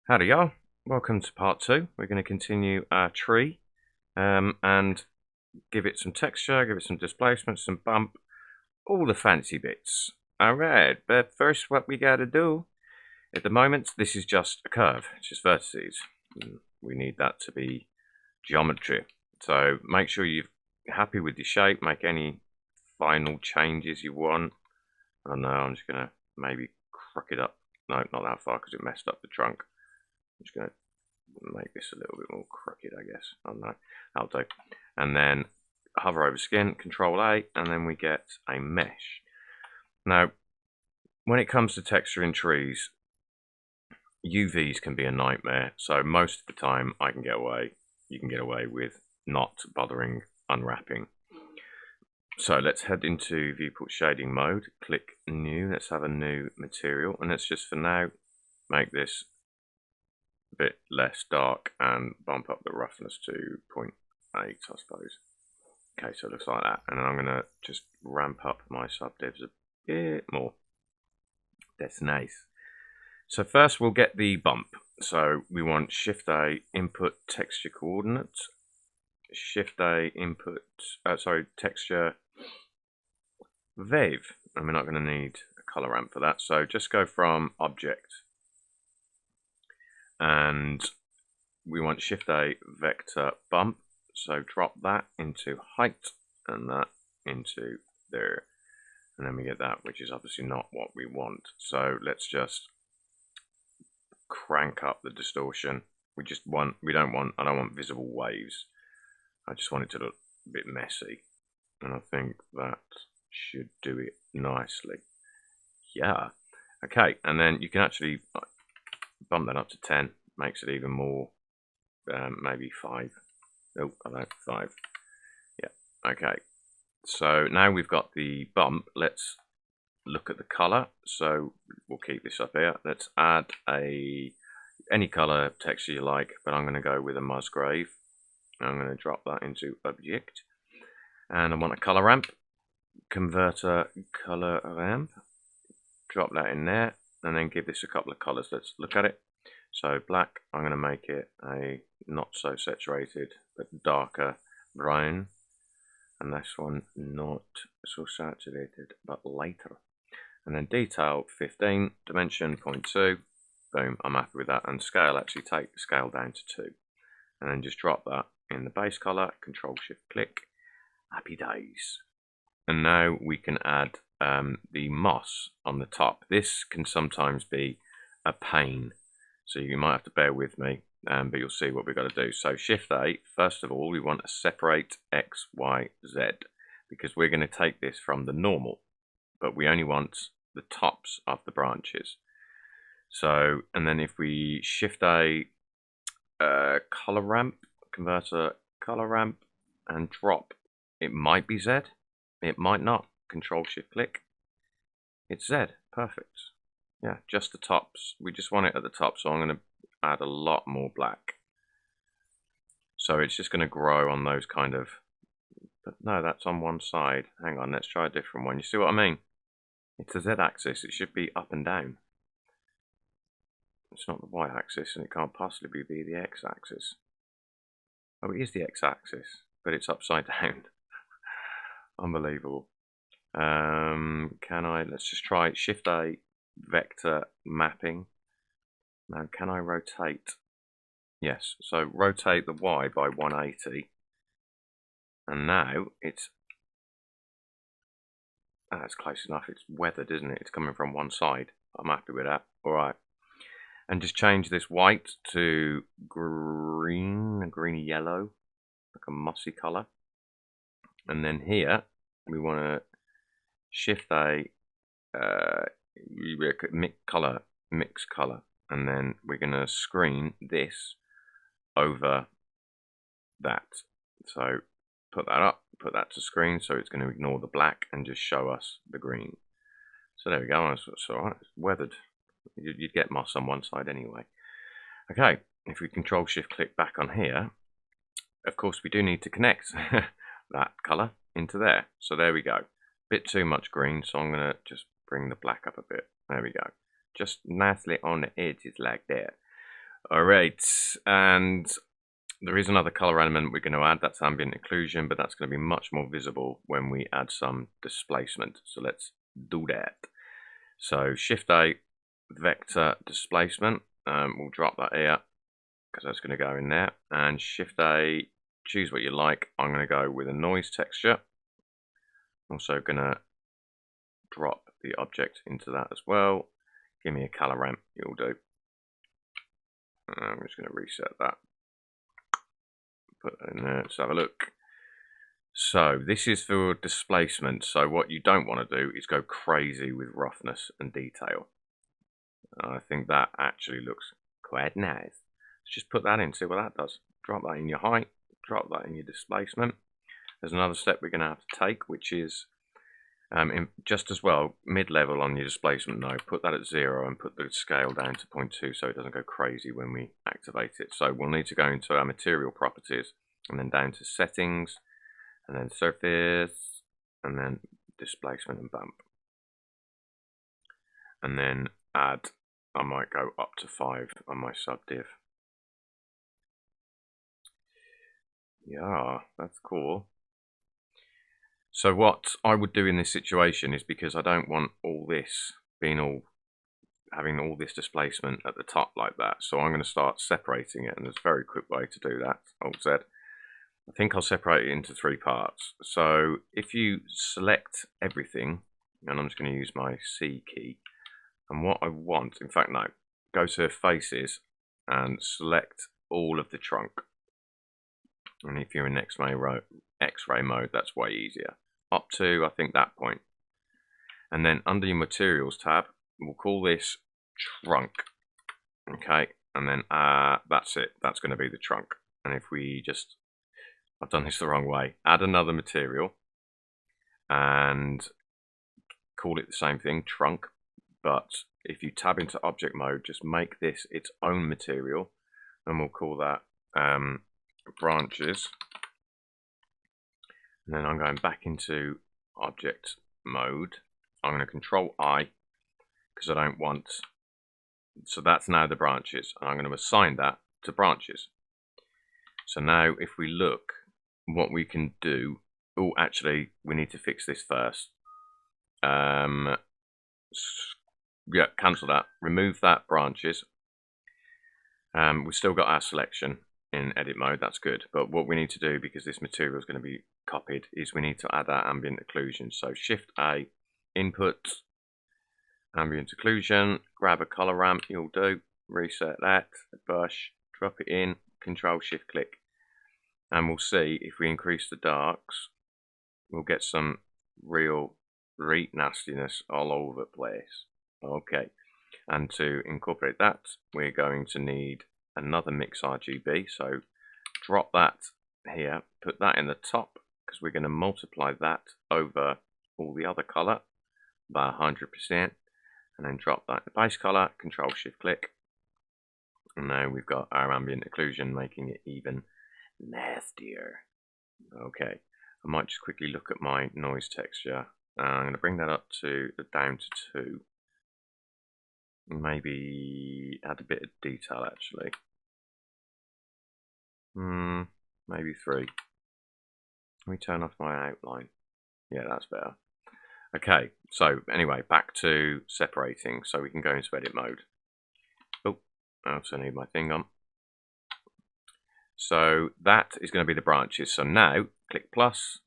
Howdy y'all, welcome to part 2. We're going to continue our tree and give it some texture, give it some displacement, some bump, all the fancy bits. Alright, but first what we got to do, at the moment this is just a curve, it's just vertices. We need that to be geometry. So make sure you're happy with your shape, make any final changes you want. I know, I'm just going to maybe crook it up. No, not that far because it messed up the trunk. I'm just going to make this a little bit more crooked, I guess. I don't know. That'll do. And then hover over skin, Control A, and then we get a mesh. Now, when it comes to texture in trees, UVs can be a nightmare. So most of the time, you can get away with not bothering unwrapping. So let's head into viewport shading mode. Click new. Let's have a new material, and let's just for now make this a bit less dark and bump up the roughness to 0.8, I suppose. Okay, so it looks like that, and then I'm going to just ramp up my subdivs a bit more. That's nice. So first we'll get the bump. So we want Shift A input texture coordinates, Shift A input, texture wave, and we're not going to need a color ramp for that. So just go from object, and we want Shift A vector bump. So drop that into height and that into there, and then we get that, which is obviously not what we want. So let's just crank up the distortion. I don't want visible waves. I just want it to look a bit messy, and I think that should do it nicely. Yeah. Okay, and then you can actually bump that up to 10, makes it even more, maybe 5. Oh, I don't know, 5. Yeah, okay. So now we've got the bump, let's look at the color. So we'll keep this up here. Let's add any color texture you like, but I'm going to go with a Musgrave. I'm going to drop that into object, and I want a color ramp, converter color ramp. Drop that in there, and then give this a couple of colors. Let's look at it. So black, I'm going to make it a not so saturated but darker brown, and this one not so saturated but lighter. And then detail 15, dimension 0.2. Boom, I'm happy with that. And scale, actually take the scale down to 2, and then just drop that in the base color. Control Shift click. Happy days. And now we can add the moss on the top. This can sometimes be a pain, so you might have to bear with me, but you'll see what we've got to do. So Shift A, first of all, we want to separate X, Y, Z, because we're going to take this from the normal, but we only want the tops of the branches. So, and then if we Shift A, color ramp, converter color ramp, and drop, it might be Z, it might not. Control Shift click. It's Z. Perfect. Yeah, just the tops. We just want it at the top, so I'm going to add a lot more black. So it's just going to grow on those kind of... But no, that's on one side. Hang on, let's try a different one. You see what I mean? It's the Z-axis. It should be up and down. It's not the Y-axis, and it can't possibly be the X-axis. Oh, it is the X-axis, but it's upside down. Unbelievable. Let's just try Shift A vector mapping. Now, can I rotate? Yes, so rotate the Y by 180. And now it's close enough. It's weathered, isn't it? It's coming from one side. I'm happy with that. All right. And just change this white to green, a greeny yellow, like a mossy color. And then here we want to Shift A, mix color, and then we're going to screen this over that. So put that up, put that to screen, so it's going to ignore the black and just show us the green. So there we go. It's all right. It's weathered. You'd get moss on one side anyway. Okay, if we Control Shift click back on here, of course we do need to connect that color into there. So there we go. Bit too much green, so I'm going to just bring the black up a bit. There we go. Just nicely on the edges like that. Alright, and there is another color element we're going to add, that's ambient occlusion, but that's going to be much more visible when we add some displacement. So let's do that. So Shift A, vector displacement, we'll drop that here because that's going to go in there, and Shift A, choose what you like. I'm going to go with a noise texture. Also going to drop the object into that as well. Give me a color ramp, it'll do. I'm just going to reset that. Put that in there, let's have a look. So this is for displacement. So what you don't want to do is go crazy with roughness and detail. I think that actually looks quite nice. Let's just put that in, see what that does. Drop that in your height, drop that in your displacement. There's another step we're going to have to take, which is just as well, mid-level on your displacement node, put that at 0 and put the scale down to 0.2 so it doesn't go crazy when we activate it. So we'll need to go into our material properties and then down to settings and then surface and then displacement and bump. And then add, I might go up to 5 on my subdiv. Yeah, that's cool. So what I would do in this situation is, because I don't want all this having all this displacement at the top like that, so I'm going to start separating it, and there's a very quick way to do that. Alt Z. I think I'll separate it into 3 parts. So if you select everything, and I'm just going to use my C key, and what I want, in fact no, go to faces and select all of the trunk. And if you're in X-ray mode, that's way easier. Up to, I think, that point. And then under your materials tab, we'll call this trunk. Okay, and then that's it. That's going to be the trunk. And if we just, I've done this the wrong way, add another material and call it the same thing, trunk. But if you tab into object mode, just make this its own material, and we'll call that branches. And then I'm going back into object mode. I'm going to control I because I don't want, so that's now the branches, and I'm going to assign that to branches. So now if we look, what we can do, oh actually we need to fix this first. Yeah, cancel that, remove that branches. We've still got our selection in edit mode, that's good, but what we need to do, because this material is going to be copied, is we need to add our ambient occlusion. So Shift A, input, ambient occlusion, grab a color ramp, you'll do, reset that, brush, drop it in, Control Shift click, and we'll see if we increase the darks, we'll get some real nastiness all over the place. Okay, and to incorporate that, we're going to need another mix RGB, so drop that here, put that in the top, because we're going to multiply that over all the other color by 100%, and then drop that in the base color, Control Shift click, and now we've got our ambient occlusion, making it even nastier. Okay, I might just quickly look at my noise texture. I'm going to bring that up to down to 2. Maybe add a bit of detail actually. Maybe 3. Let me turn off my outline. Yeah, that's better. Okay, so anyway, back to separating, so we can go into edit mode. Oh, I also need my thing on. So that is going to be the branches. So now click plus,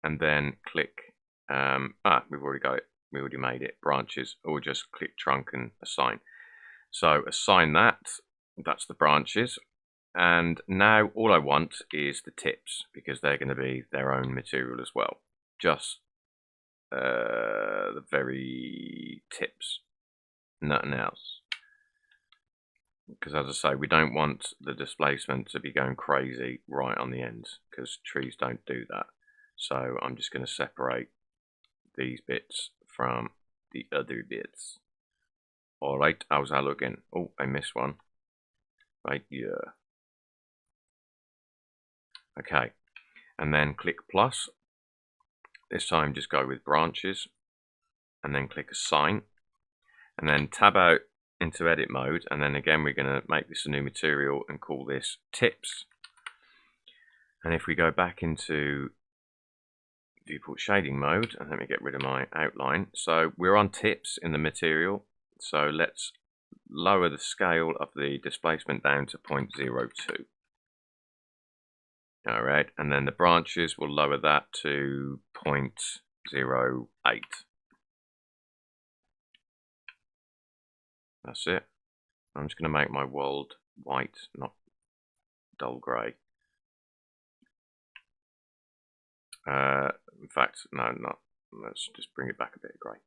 and then click. We've already got it. We already made it, branches, or just click trunk and assign. So assign that, that's the branches. And now all I want is the tips, because they're going to be their own material as well. Just the very tips, nothing else. Because as I say, we don't want the displacement to be going crazy right on the ends, because trees don't do that. So I'm just going to separate these bits from the other bits. Alright, how's that looking? Oh, I missed one. Right here. Okay, and then click plus. This time just go with branches, and then click assign, and then tab out into edit mode, and then again we're going to make this a new material and call this tips. And if we go back into viewport shading mode, and let me get rid of my outline. So we're on tips in the material, so let's lower the scale of the displacement down to 0.02. Alright, and then the branches, will lower that to 0.08. That's it. I'm just going to make my world white, not dull grey. In fact, no, not. Let's just bring it back a bit of grey.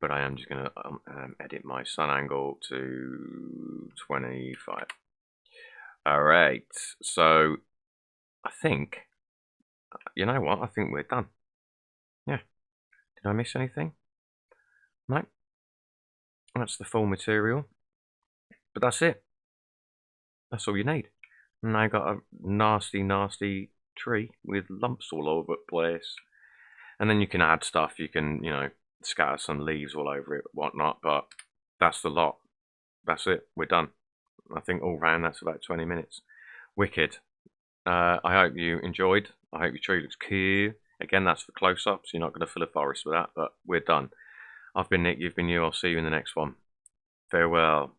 But I am just going to edit my sun angle to 25. Alright, so I think, you know what, I think we're done. Yeah. Did I miss anything? No. That's the full material. But that's it. That's all you need. Now you've got a nasty, nasty tree with lumps all over the place. And then you can add stuff. You can, you know, scatter some leaves all over it, whatnot. But that's the lot. That's it. We're done. I think all round that's about 20 minutes. Wicked. I hope you enjoyed. I hope your tree looks cool. Again, that's for close-ups. You're not going to fill a forest with that, but we're done. I've been Nick, you've been you. I'll see you in the next one. Farewell.